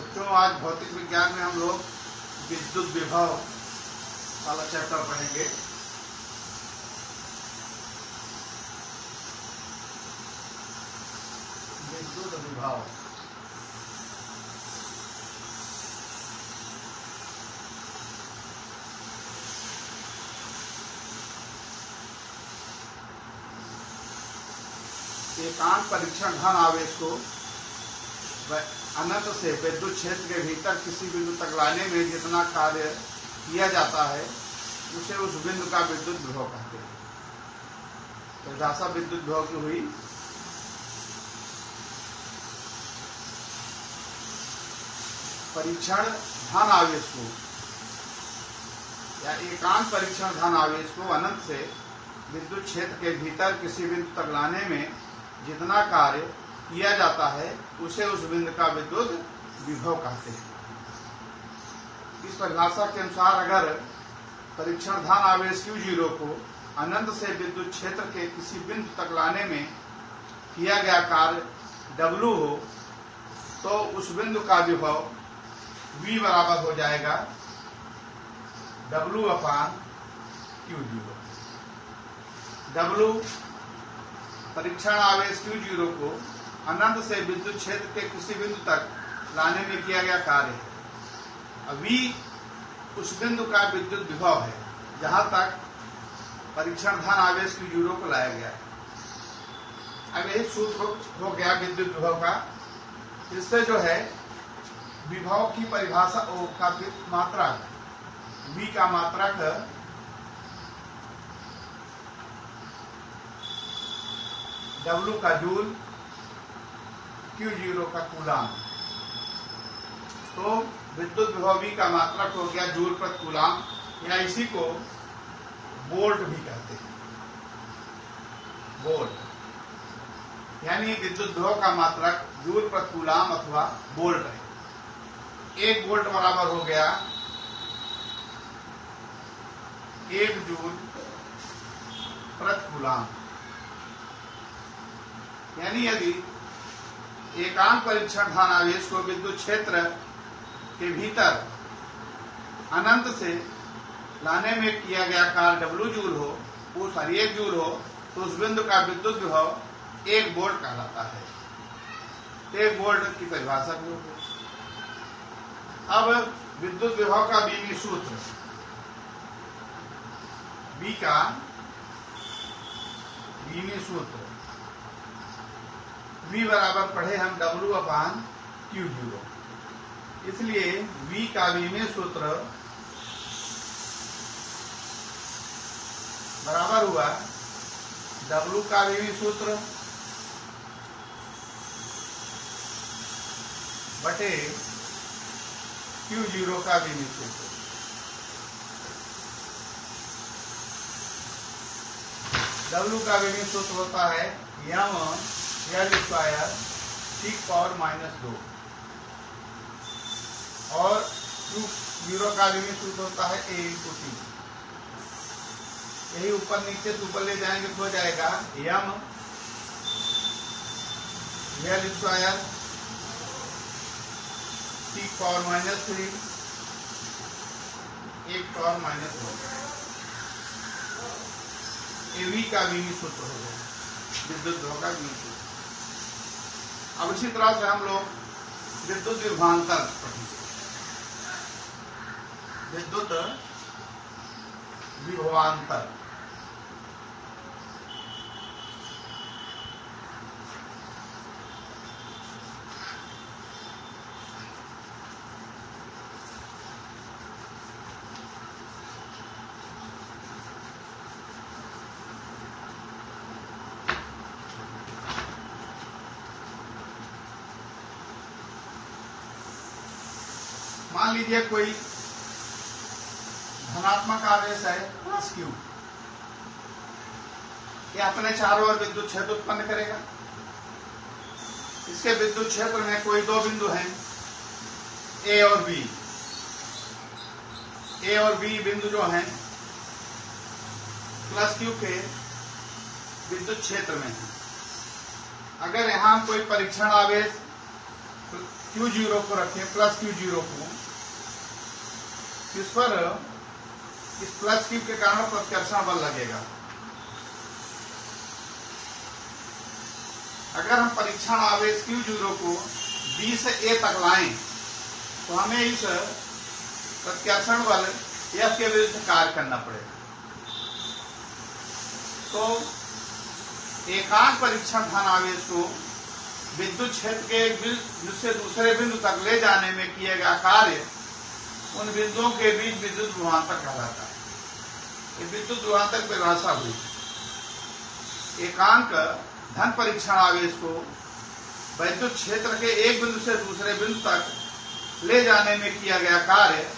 बच्चों, आज भौतिक विज्ञान में हम लोग विद्युत विभव वाला चैप्टर पढ़ेंगे। विद्युत विभव एकांक परीक्षण धन आवेश को अनंत से विद्युत क्षेत्र के भीतर किसी बिंदु तक लाने में जितना कार्य किया जाता है उसे उस बिंदु का विद्युत विभव कहते हैं। परिभाषा विद्युत विभव की हुई। परीक्षण धन आवेश को या एकांक परीक्षण धन आवेश को अनंत से विद्युत क्षेत्र के भीतर किसी बिंदु तक लाने में जितना कार्य किया जाता है उसे उस बिंदु का विद्युत विभव कहते हैं। इस परिभाषा के अनुसार अगर परीक्षण धन आवेश Q0 को अनंत से विद्युत क्षेत्र के किसी बिंदु तक लाने में किया गया कार्य W हो तो उस बिंदु का विभव V बराबर हो जाएगा W/Q0। W परीक्षण आवेश Q0 को अनंत से विद्युत क्षेत्र के किसी बिंदु तक लाने में किया गया कार्य है। V उस बिंदु का विद्युत विभव है जहां तक परीक्षण धन आवेश Q0 को लाया गया है। अब यही सूत्र हो गया विद्युत विभव का। इससे जो है विभव की परिभाषा का मात्रक V का मात्रक W का जूल Q0 का कूलाम। तो विद्युत विभव V का मात्रक हो गया जूल प्रति कूलाम, या इसी को वोल्ट भी कहते हैं। वोल्ट यानी विद्युत विभव का मात्रक जूल प्रति कूलाम अथवा वोल्ट है। 1 वोल्ट बराबर हो गया 1 जूल प्रति कूलाम। यानी यदि एकांक परीक्षण धन आवेश को विद्युत क्षेत्र के भीतर अनंत से लाने में किया गया कार्य W जूल हो, वो 1 जूल हो, तो उस बिंदु का विद्युत विभव 1 वोल्ट कहलाता है। 1 वोल्ट की परिभाषा भी होगी। अब विद्युत विभव का बीमी सूत्र V का बीमी सूत्र V बराबर पढ़े हम W/Q0। इसलिए V का बीमी सूत्र बराबर हुआ W का बीमी सूत्र बटे Q0 का बीमी सूत्र। W का बीमी सूत्र होता है L स्क्वायर 6 पावर -2 और Q0 का बीमी सूत्र होता है A × T। यही ऊपर नीचे से ऊपर ले जाएंगे तो हो जाएगा L square 6 power -3 1 power -2। V का बीमी सूत्र हो गया विद्युत विभव का बीमी सूत्र। अब इसी तरह से हम लोग विद्युत विभवांतर पढ़ेंगे। विद्युत विभवांतर मान लीजिए कोई धनात्मक आवेश है +Q, ये अपने चारों ओर विद्युत क्षेत्र उत्पन्न करेगा। इसके विद्युत क्षेत्र में कोई 2 बिंदु हैं A और B। A और B बिंदु जो हैं +Q के विद्युत क्षेत्र में है। अगर यहाँ कोई परीक्षण आवेश Q0 को रखें, प्लस Q0 को, इस पर इस प्लस Q के कारण प्रतिकर्षण बल लगेगा। अगर हम परीक्षण आवेश Q0 को B से A तक लाएं तो हमें इस प्रतिकर्षण बल F के विरुद्ध कार्य करना पड़ेगा। तो एकांक परीक्षण धन आवेश को विद्युत क्षेत्र के एक बिंदु से दूसरे बिंदु तक ले जाने में किया गया कार्य उन बिंदुओं के बीच विद्युत विभवांतर कहलाता है। ये विद्युत विभवांतर परिभाषा हुई। एकांक धन परीक्षण आवेश को विद्युत क्षेत्र के एक बिंदु से दूसरे बिंदु तक ले जाने में किया गया कार्य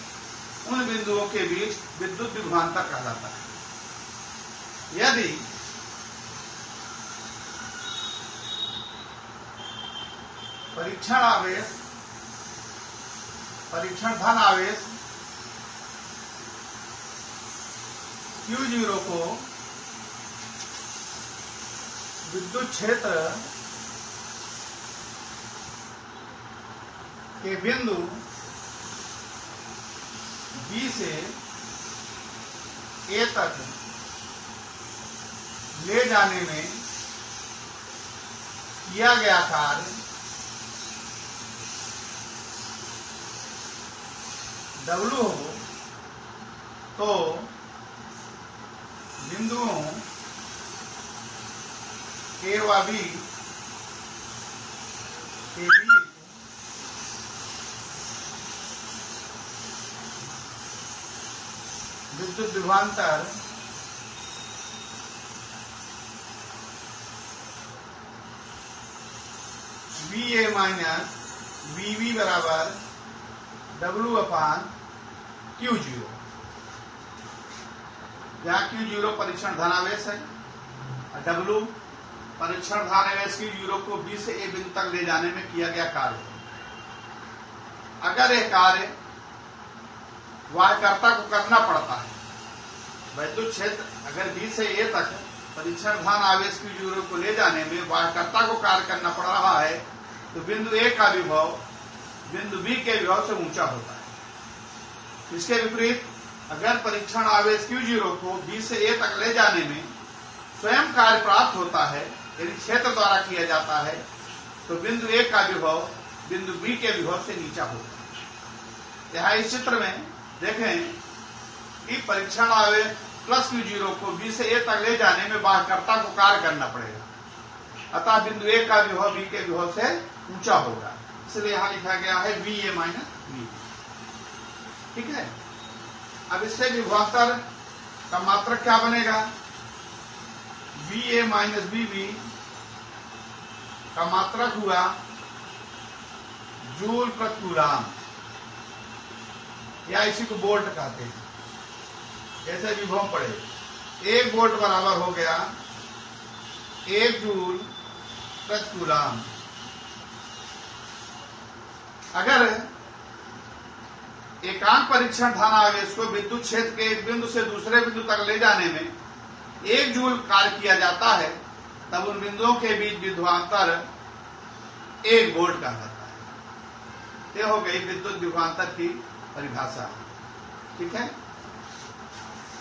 उन बिंदुओं के बीच विद्युत विभवांतर कहलाता है। यदि परीक्षण धन आवेश Q0 को विद्युत क्षेत्र के बिंदु B से A तक ले जाने में किया गया कार्य W हो तो बिंदुओं A व B के बीच विद्युत विभवांतर VA माइनस VB बराबर W अपान Q0, जहाँ Q0 परीक्षण धनावेश है और W परीक्षण धनावेश Q0 को B से A बिंदु तक ले जाने में किया गया कार्य। अगर यह कार्य वाह्यकर्ता को करना पड़ता है, विद्युत क्षेत्र अगर B से A तक परीक्षण धन आवेश Q0 को ले जाने में वाह्यकर्ता को कार्य करना पड़ रहा है, तो बिंदु A का विभव बिंदु B के विभव से ऊंचा होता है। इसके विपरीत अगर परीक्षण आवेश Q0 को B से A तक ले जाने में स्वयं कार्य प्राप्त होता है, यदि क्षेत्र द्वारा किया जाता है, तो बिंदु A का विभव बिंदु B के विभव से नीचा होता है। यहाँ इस चित्र में देखें कि परीक्षण आवेश प्लस Q0 को B से A तक ले जाने में वाह्यकर्ता को कार्य करना पड़ेगा, अतः बिंदु A का विभव B के विभव से ऊंचा होगा, इसलिए यहां लिखा गया है VA माइनस VB। ठीक है। अब इससे विभवांतर का मात्रक क्या बनेगा? VA माइनस VB का मात्रक हुआ जूल प्रति कूलाम, या इसी को वोल्ट कहते हैं। जैसे विभव पड़े 1 वोल्ट बराबर हो गया 1 जूल प्रति कूलाम। अगर एकांक परीक्षण धन आवेश को विद्युत क्षेत्र के एक बिंदु से दूसरे बिंदु तक ले जाने में 1 जूल कार्य किया जाता है, तब उन बिंदुओं के बीच विभवांतर 1 वोल्ट कहलाता है। यह हो गई विद्युत विभवांतर की परिभाषा। ठीक है।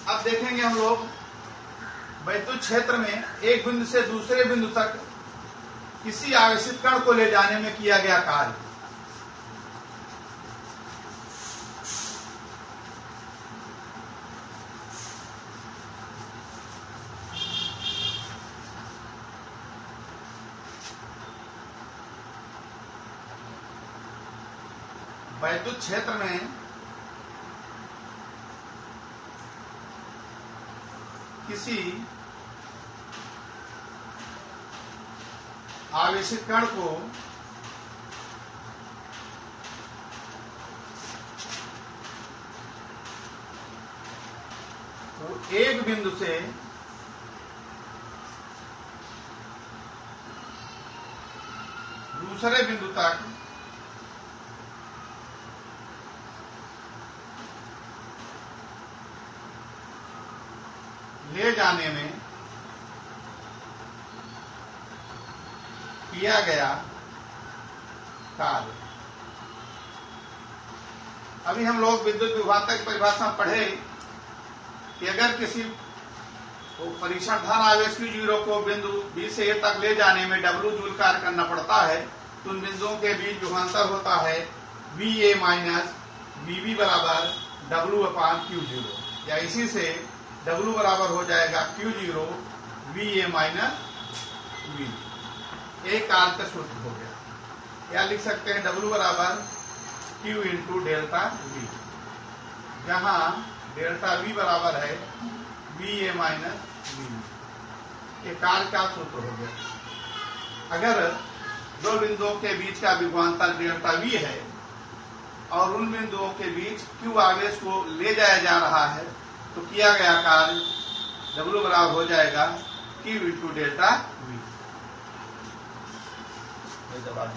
अब देखेंगे हम लोग विद्युत क्षेत्र में एक बिंदु से दूसरे बिंदु तक किसी आवेशित कण को ले जाने में किया गया कार्य। विद्युत क्षेत्र में किसी आवेशित कण को एक बिंदु से दूसरे बिंदु तक ले जाने में किया गया कार्य। अभी हम लोग विद्युत विभवांतर की परिभाषा पढ़े कि अगर किसी परीक्षण धन आवेश Q0 को बिंदु B से A तक ले जाने में W जूल कार्य करना पड़ता है, तो उन बिंदुओं के बीच विभवांतर होता है VA माइनस VB बराबर W/Q0, या इसी से W बराबर हो जाएगा Q0 VA माइनस VB। एक कार्य का सूत्र हो गया। या लिख सकते हैं W बराबर Q इंटू डेल्टा V, जहां डेल्टा V बराबर है VA माइनस VB। ये कार्य का सूत्र हो गया। अगर दो बिंदुओं के बीच का विभवांतर डेल्टा V है और उन बिंदुओं के बीच Q आवेश को ले जाया जा रहा है, तो किया गया कार्य W बराबर हो जाएगा Q इंटू डेल्टा V। ये जवाब